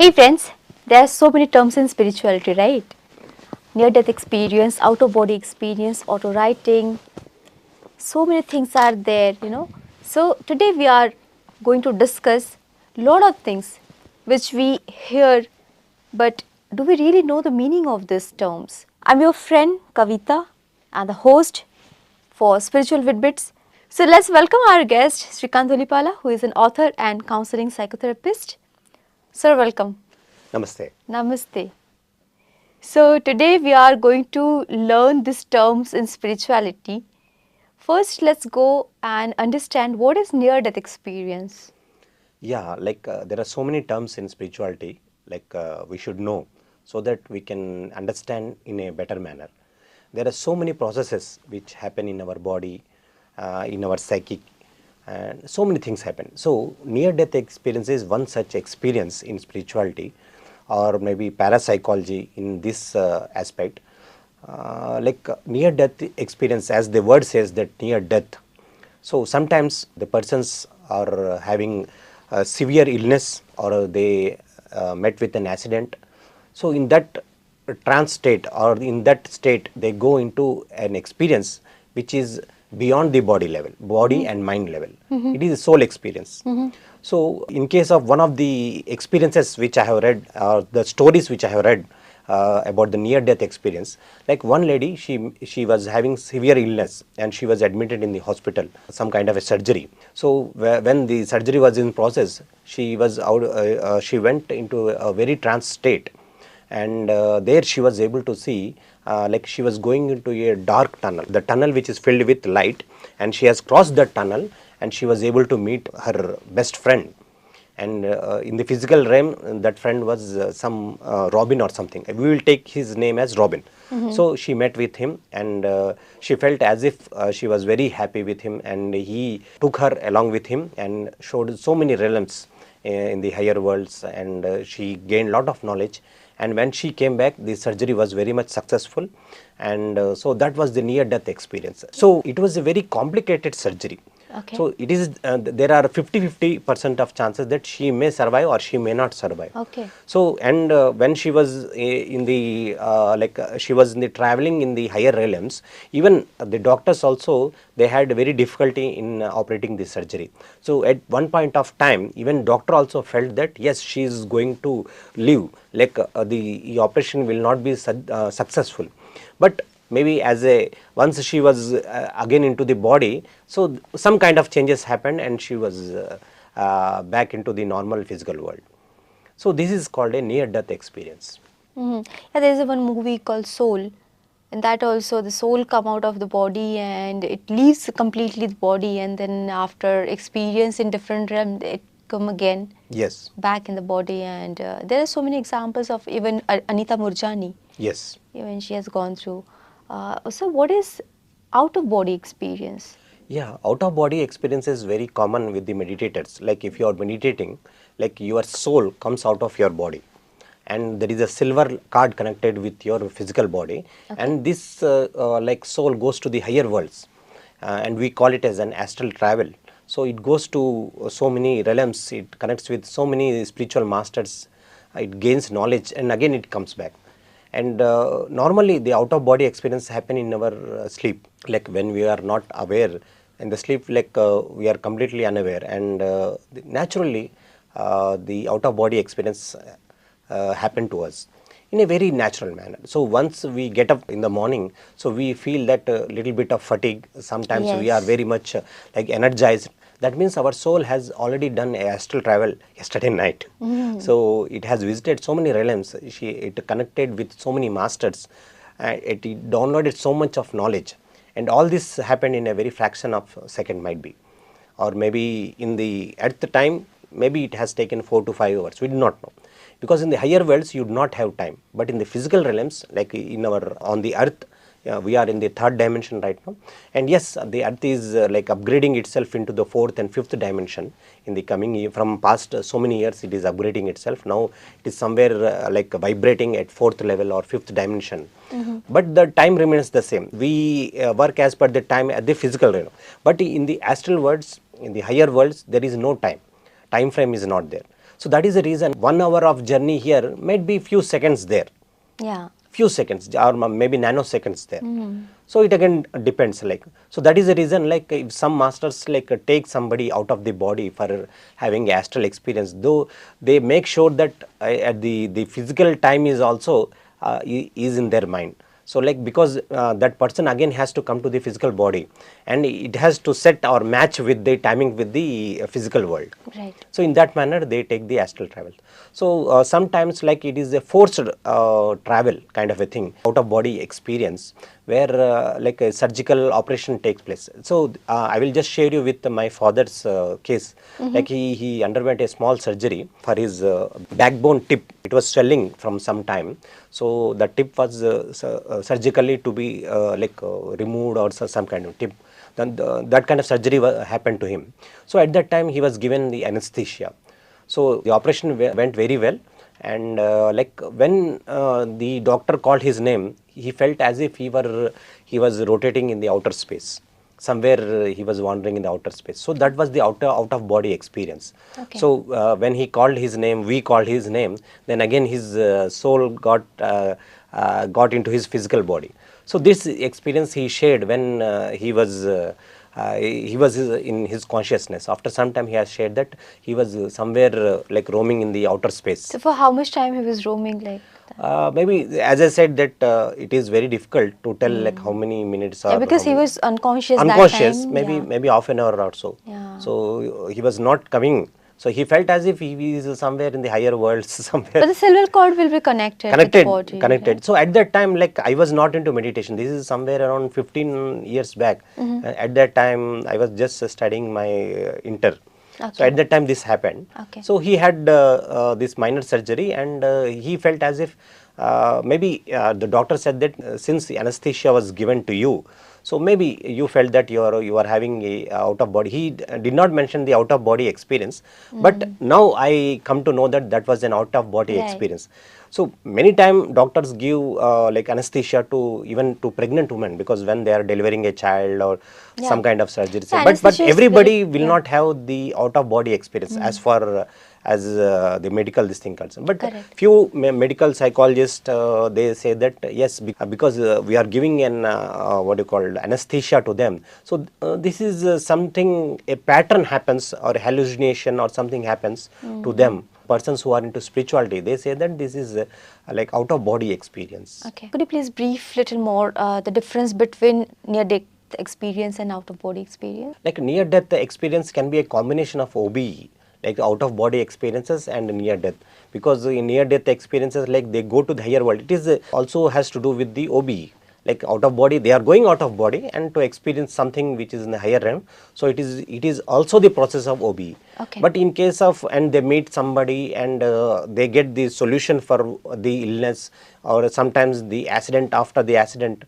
Hey friends, there are so many terms in spirituality, right? Near-death experience, out-of-body experience, auto-writing, so many things are there. So today we are going to discuss lot of things which we hear, but do we really know the meaning of these terms? I'm your friend Kavita and the host for Spiritual Vitbits. So let's welcome our guest Srikanth, who is an author and counseling psychotherapist. Sir, welcome. Namaste. Namaste. So today we are going to learn these terms in spirituality. First, let's go and understand what is near-death experience. Yeah, there are so many terms in spirituality, we should know so that we can understand in a better manner. There are so many processes which happen in our body, in our psychic, and so many things happen. So, near-death experience is one such experience in spirituality, or maybe parapsychology in this aspect. Near-death experience, as the word says, that near death. So sometimes the persons are having severe illness, or they met with an accident. So in that trance state, or in that state, they go into an experience which is beyond the body level, body and mind level. It is a soul experience. So in case of one of the experiences which I have read, or the stories which I have read, about the near-death experience. Like one lady, she was having severe illness and she was admitted in the hospital, some kind of a surgery. So when the surgery was in process, she was out. She went into a very trance state, and there she was able to see, like she was going into a dark tunnel, the tunnel which is filled with light, and she has crossed that tunnel, and she was able to meet her best friend. And in the physical realm, that friend was some Robin or something. We will take his name as Robin. So she met with him, and she felt as if she was very happy with him, and he took her along with him and showed so many realms in the higher worlds, and she gained lot of knowledge. And when she came back, the surgery was very much successful, and so that was the near-death experience. So it was a very complicated surgery. Okay. So it is there are 50% of chances that she may survive or she may not survive. Okay. So and when she was in the she was in the traveling in the higher realms, even the doctors also, they had very difficulty in operating the surgery. So at one point of time, even doctor also felt that yes, she is going to live, the operation will not be successful, but maybe once she was again into the body, so some kind of changes happened, and she was back into the normal physical world. So this is called a near-death experience. Yeah, there is one movie called Soul, and that also the soul come out of the body and it leaves completely the body, and then after experience in different realm, it come again. Yes. Back in the body, and there are so many examples of even Anita Murjani. Yes. Even she has gone through. So what is out-of-body experience? Yeah, out-of-body experience is very common with the meditators. Like if you are meditating, like your soul comes out of your body, and there is a silver card connected with your physical body, okay. And this soul goes to the higher worlds, and we call it as an astral travel. So it goes to so many realms, it connects with so many spiritual masters, it gains knowledge, and again it comes back. And normally the out-of-body experience happen in our sleep, like when we are not aware. In the sleep, we are completely unaware, and naturally the out-of-body experience happen to us in a very natural manner. So once we get up in the morning, so we feel that little bit of fatigue. Sometimes we are very much energized. That means our soul has already done a astral travel yesterday night. So it has visited so many realms. It connected with so many masters. It downloaded so much of knowledge, and all this happened in a very fraction of a second, might be, or maybe at the time, maybe it has taken 4 to 5 hours. We do not know, because in the higher worlds you do not have time. But in the physical realms, like on the earth, we are in the 3rd dimension right now, and yes, the earth is upgrading itself into the 4th and 5th dimension in the coming year. From past so many years, it is upgrading itself. Now it is somewhere vibrating at 4th level or 5th dimension. But the time remains the same. We work as per the time at the physical realm, but in the astral worlds, in the higher worlds, there is no time. Time frame is not there. So that is the reason 1 hour of journey here might be few seconds there, Yeah. few seconds or maybe nanoseconds there. So it again depends, like, so that is the reason, like, if some masters like take somebody out of the body for having astral experience, though they make sure that at the physical time is also is in their mind. So like, because that person again has to come to the physical body and it has to set or match with the timing with the physical world. Right. So in that manner they take the astral travel. So sometimes like it is a forced travel kind of a thing, out of body experience, where like a surgical operation takes place. So I will just share you with my father's case. Like he underwent a small surgery for his backbone tip. It was swelling from some time. So the tip was surgically to be removed, or some kind of tip. Then that kind of surgery happened to him. So at that time he was given the anesthesia. So the operation went very well, and like when the doctor called his name, he felt as if he was rotating in the outer space. Somewhere he was wandering in the outer space. So that was the out of body experience. Okay. So when he called his name, we called his name, then again his soul got into his physical body. So this experience he shared when he was in his consciousness. After some time he has shared that he was somewhere like roaming in the outer space. So for how much time he was roaming like that? Maybe, as I said, that it is very difficult to tell like how many minutes or Yeah, because how he many- was unconscious unconscious, that time. maybe Yeah. maybe half an hour or so. Yeah. So he was not coming. So he felt as if he is somewhere in the higher worlds, somewhere But the silver cord will be connected with the body. connected. Right? So at that time, like, I was not into meditation. This is somewhere around 15 years back. At that time I was just studying my inter. So Okay. at that time this happened. Okay. So he had this minor surgery, and he felt as if maybe the doctor said that since the anesthesia was given to you, so maybe you felt that you are having a out of body. He did not mention the out of body experience, but now I come to know that that was an out of body Right. experience. So many time doctors give like anesthesia to even to pregnant women, because when they are delivering a child or Yeah. some kind of surgery. So But anesthesia is everybody very- will yeah. not have the out of body experience as far as the medical this thing concerned. But Correct. few medical psychologists they say that yes, because we are giving an what you call anesthesia to them. So this is something, a pattern happens or hallucination or something happens to them. Persons who are into spirituality, they say that this is like out of body experience. Okay. Could you please brief little more the difference between near-death experience and out-of-body experience? Like near-death experience can be a combination of OBE, like out-of-body experiences, and near-death. Because in near-death experiences, like they go to the higher world, it is also has to do with the OBE. Like out of body, they are going out of body and to experience something which is in the higher realm. So it is also the process of OBE. Okay. But in case of, and they meet somebody and they get the solution for the illness, or sometimes the accident, after the accident,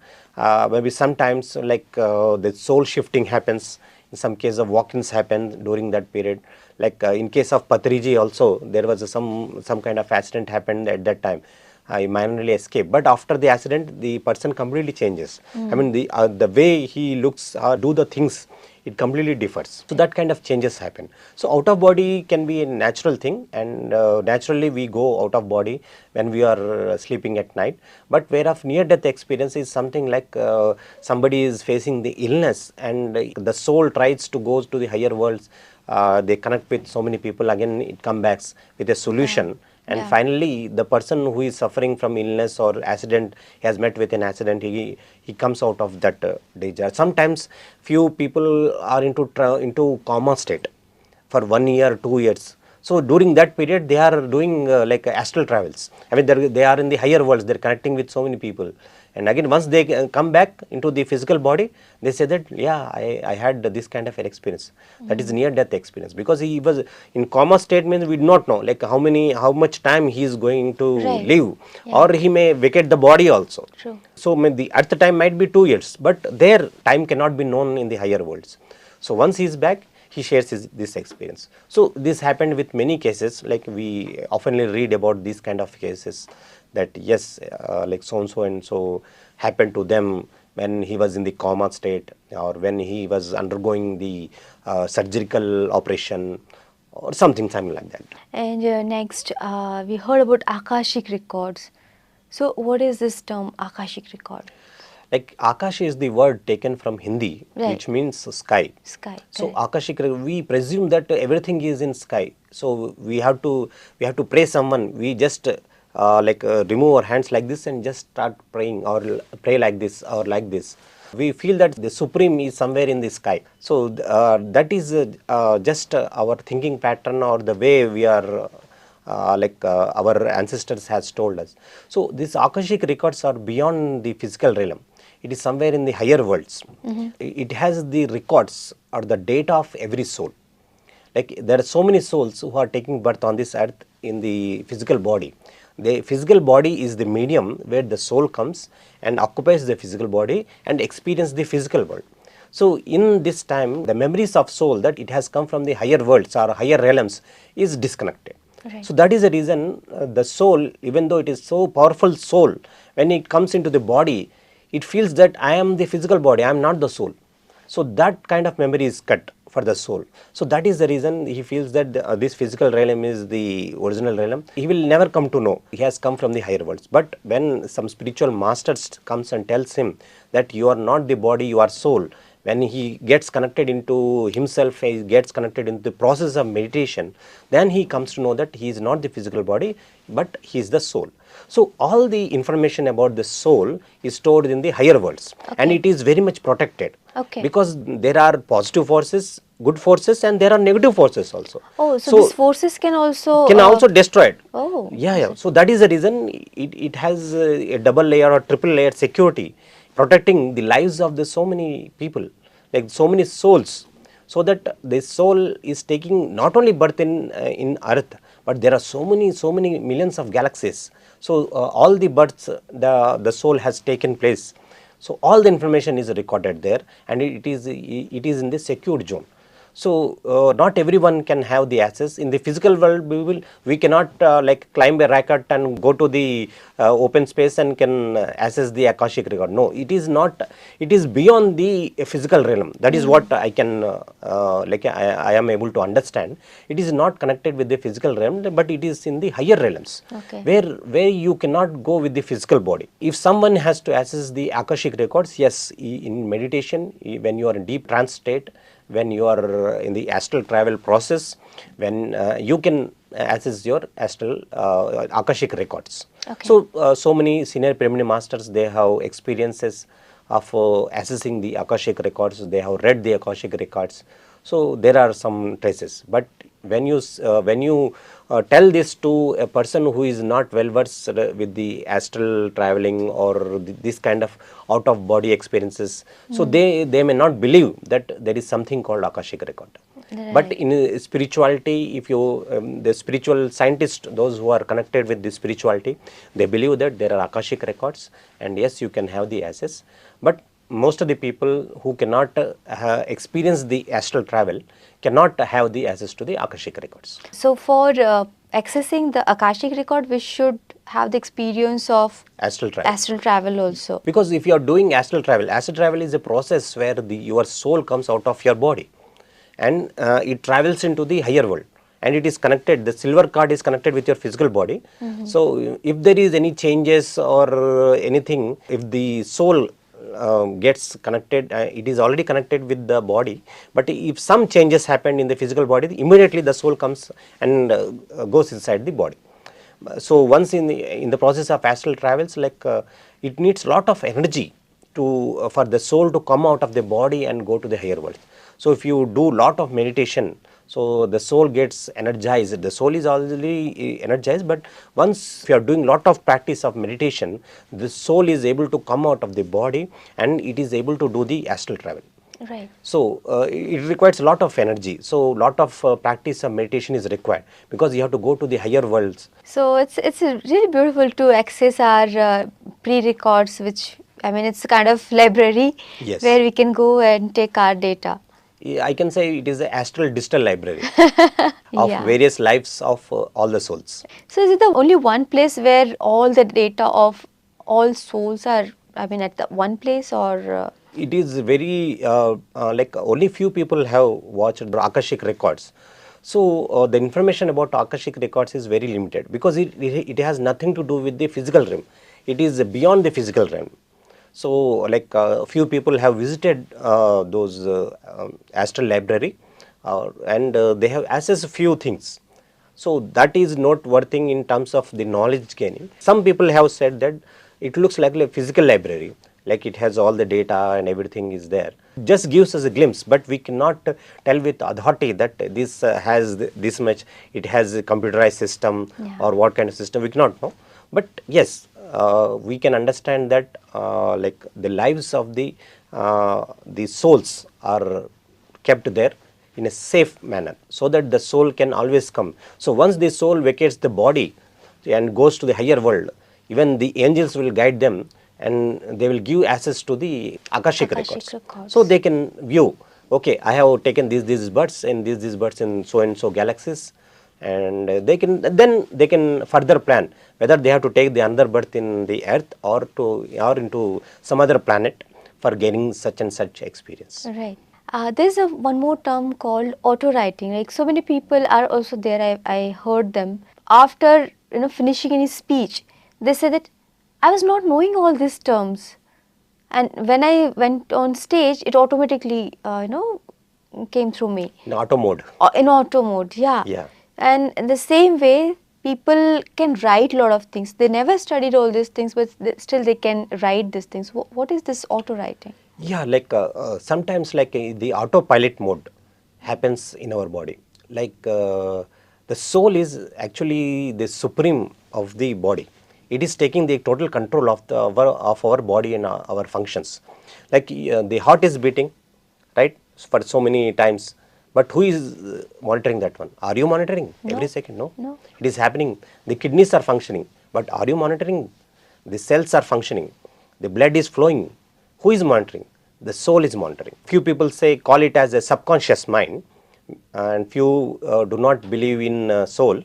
maybe sometimes like the soul shifting happens. In some case of walk-ins happen during that period. Like in case of Patriji also, there was some kind of accident happened at that time. I minorly escaped, but after the accident, the person completely changes. I mean, the way he looks, do the things, it completely differs. So that kind of changes happen. So out of body can be a natural thing, and naturally we go out of body when we are sleeping at night. But whereof near death experience is something like somebody is facing the illness, and the soul tries to go to the higher worlds. They connect with so many people, again it comes back with a solution. And finally, the person who is suffering from illness or accident, has met with an accident, he comes out of that danger. Sometimes few people are into coma state for 1 year, 2 years. So during that period, they are doing like astral travels. I mean, they are in the higher worlds. They are connecting with so many people. And again, once they come back into the physical body, they say that, yeah, I had this kind of an experience. That is near death experience, because he was in coma state, means we do not know like how much time he is going to Right. live, Yeah. or he may vacate the body also. True. So the earth time might be 2 years, but their time cannot be known in the higher worlds. So once he is back, he shares this experience. So this happened with many cases, like we oftenly read about these kind of cases, that yes, like so and so happened to them when he was in the coma state, or when he was undergoing the surgical operation, or something like that. And next, we heard about Akashic records. So, what is this term, Akashic record? Like Akash is the word taken from Hindi, Right. which means sky. Sky. So Correct. Akashic, we presume that everything is in sky. So we have to pray someone. We just remove our hands like this and just start praying, or pray like this or like this. We feel that the supreme is somewhere in the sky. So that is just our thinking pattern, or the way we are. Our ancestors has told us. So these Akashic records are beyond the physical realm. It is somewhere in the higher worlds. It has the records or the data of every soul. Like there are so many souls who are taking birth on this earth in the physical body. The physical body is the medium where the soul comes and occupies the physical body and experience the physical world. So in this time, the memories of soul that it has come from the higher worlds or higher realms is disconnected. Right. So that is the reason the soul, even though it is so powerful soul, when it comes into the body, it feels that I am the physical body, I am not the soul. So that kind of memory is cut for the soul. So that is the reason he feels that this physical realm is the original realm. He will never come to know. He has come from the higher worlds. But when some spiritual masters comes and tells him that you are not the body, you are soul, when he gets connected into himself, he gets connected into the process of meditation, then he comes to know that he is not the physical body, but he is the soul. So all the information about the soul is stored in the higher worlds, and it is very much protected. Okay. Because there are positive forces, good forces, and there are negative forces also. Oh, so these forces can also destroy it. Oh, Yeah. So that is the reason it has a double layer or triple layer security, protecting the lives of the so many people, like so many souls, so that the soul is taking not only birth in earth, but there are so many millions of galaxies. So all the births the soul has taken place. So all the information is recorded there, and it is in the secured zone. So not everyone can have the access. In the physical world, we cannot climb a rocket and go to the open space and can access the Akashic record. No, it is not. It is beyond the physical realm. That is what I can I am able to understand. It is not connected with the physical realm, but it is in the higher realms, Okay. where you cannot go with the physical body. If someone has to access the Akashic records, yes, in meditation, when you are in deep trance state, when you are in the astral travel process, when you can access your astral Akashic records. Okay. So so many senior pyramid masters, they have experiences of accessing the Akashic records. They have read the Akashic records. So there are some traces, but when you tell this to a person who is not well versed with the astral traveling or this kind of out of body experiences, so they may not believe that there is something called Akashic record. Right. But in spirituality, if you the spiritual scientists, those who are connected with the spirituality, they believe that there are Akashic records, and yes, you can have the access. But most of the people who cannot experience the astral travel cannot have the access to the Akashic records. So for accessing the Akashic record, we should have the experience of Astral travel. astral travel also. Because if you are doing astral travel is a process where your soul comes out of your body, and it travels into the higher world, and it is connected, the silver card is connected with your physical body. So if there is any changes or anything, if the soul gets connected, it is already connected with the body, but if some changes happen in the physical body, immediately the soul comes and goes inside the body. So once in the process of astral travels, it needs lot of energy to for the soul to come out of the body and go to the higher world. So if you do lot of meditation, so the soul gets energized. The soul is already energized, but once you are doing lot of practice of meditation, the soul is able to come out of the body and it is able to do the astral travel. Right. So it requires a lot of energy. So lot of practice of meditation is required, because you have to go to the higher worlds. So it's really beautiful to access our pre-records, which I mean it's a kind of library. Yes. Where we can go and take our data. I can say it is the astral digital library of Yeah. various lives of all the souls. So is it the only one place where all the data of all souls are, I mean, at the one place, or It is very only few people have watched the Akashic records. So the information about Akashic records is very limited because it has nothing to do with the physical realm. It is beyond the physical realm. So like few people have visited those astral library and they have accessed few things. So that is noteworthy in terms of the knowledge gaining. Some people have said that it looks like a physical library, like it has all the data and everything is there. Just gives us a glimpse, but we cannot tell with authority that this has this much, it has a computerized system or what kind of system, we cannot know. But yes, we can understand that like the lives of the souls are kept there in a safe manner, so that the soul can always come. So once the soul vacates the body and goes to the higher world, even the angels will guide them and they will give access to the Akashic records. So they can view, okay, I have taken these births and these births in so and so galaxies, and they can further plan whether they have to take the another birth in the earth or into some other planet for gaining such and such experience. Right. There's one more term called auto writing. Like so many people are also there. I heard them after finishing any speech. They say that I was not knowing all these terms, and when I went on stage, it automatically came through me. In auto mode. In auto mode, yeah. Yeah. And in the same way, people can write a lot of things. They never studied all these things, but still they can write these things. What is this auto writing? Yeah, like sometimes like the autopilot mode happens in our body. Like the soul is actually the supreme of the body. It is taking the total control of our body and our functions. Like the heart is beating, right, for so many times. But who is monitoring that one? Are you monitoring every second? No. No. It is happening. The kidneys are functioning, but are you monitoring? The cells are functioning. The blood is flowing. Who is monitoring? The soul is monitoring. Few people call it as a subconscious mind, and few do not believe in soul.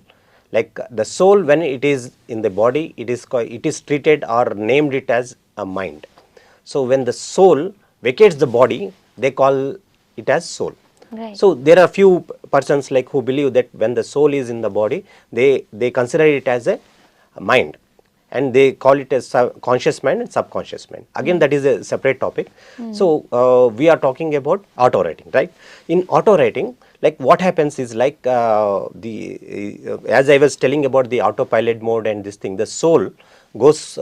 Like the soul, when it is in the body, it is treated or named it as a mind. So when the soul vacates the body, they call it as soul. Right. So there are few persons like who believe that when the soul is in the body, they consider it as a mind, and they call it as conscious mind and subconscious mind. Again, that is a separate topic. So we are talking about auto writing, right? In auto writing, like what happens is like as I was telling about the autopilot mode and this thing, the soul goes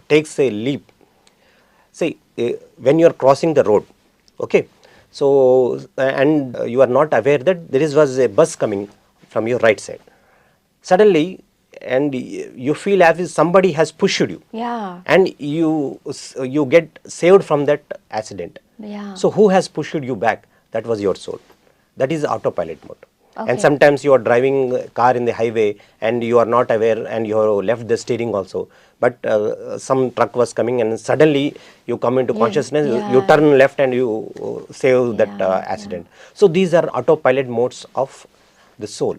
takes a leap. See, when you are crossing the road, okay, so and you are not aware that there was a bus coming from your right side. Suddenly, and you feel as if somebody has pushed you. Yeah. And you get saved from that accident. Yeah. So who has pushed you back? That was your soul. That is autopilot mode. Okay. And sometimes you are driving a car in the highway and you are not aware and you have left the steering also. But some truck was coming and suddenly you come into consciousness, you turn left and you save that accident. So these are autopilot modes of the soul.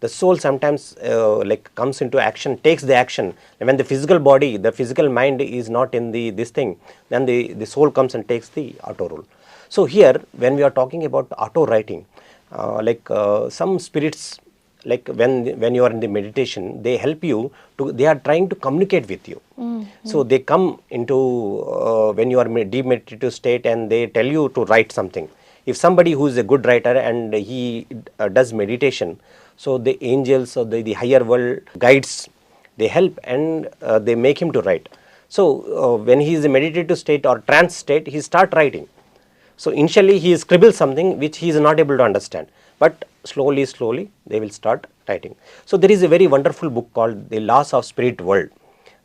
The soul sometimes like comes into action, takes the action. And when the physical body, the physical mind is not in this thing, then the soul comes and takes the auto role. So here, when we are talking about auto writing, like some spirits, like when you are in the meditation, they help you to, they are trying to communicate with you. So they come into when you are in deep meditative state and they tell you to write something. If somebody who is a good writer and he does meditation, so the angels or the higher world guides, they help and they make him to write. So when he is in meditative state or trance state, he start writing. So initially he scribbles something which he is not able to understand, but slowly they will start writing. So there is a very wonderful book called The Laws of Spirit World,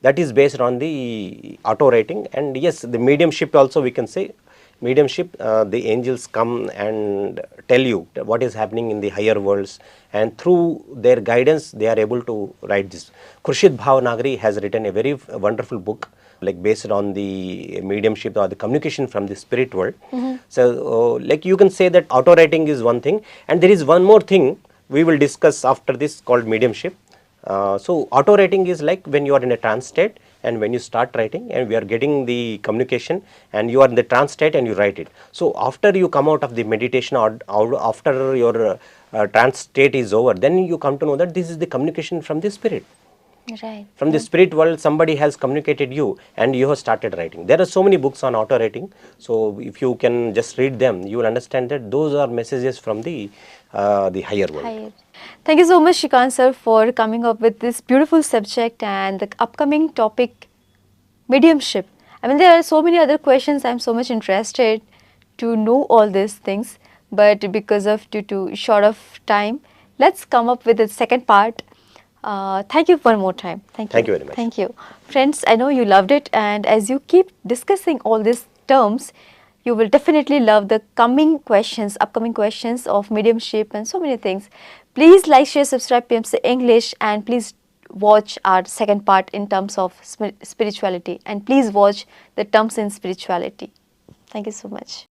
that is based on the auto writing. And yes, the mediumship also, we can say mediumship, the angels come and tell you what is happening in the higher worlds, and through their guidance they are able to write this. Khurshed Bhavanagari has written a very wonderful book, like based on the mediumship or the communication from the spirit world. So like you can say that auto writing is one thing, and there is one more thing we will discuss after this called mediumship. So auto writing is like when you are in a trance state and when you start writing, and we are getting the communication, and you are in the trance state and you write it. So after you come out of the meditation, or after your trance state is over, then you come to know that this is the communication from the spirit. Right. From the spirit world, somebody has communicated you, and you have started writing. There are so many books on auto writing, so if you can just read them, you will understand that those are messages from the higher world. Higher. Thank you so much, Srikanth sir, for coming up with this beautiful subject and the upcoming topic, mediumship. I mean, there are so many other questions. I'm so much interested to know all these things, but because of due to short of time, let's come up with the second part. Thank you one more time. Thank you. Thank you very much. Thank you. Friends, I know you loved it, and as you keep discussing all these terms, you will definitely love the coming questions, upcoming questions of mediumship and so many things. Please like, share, subscribe PMC English, and please watch our second part in terms of spirituality, and please watch the terms in spirituality. Thank you so much.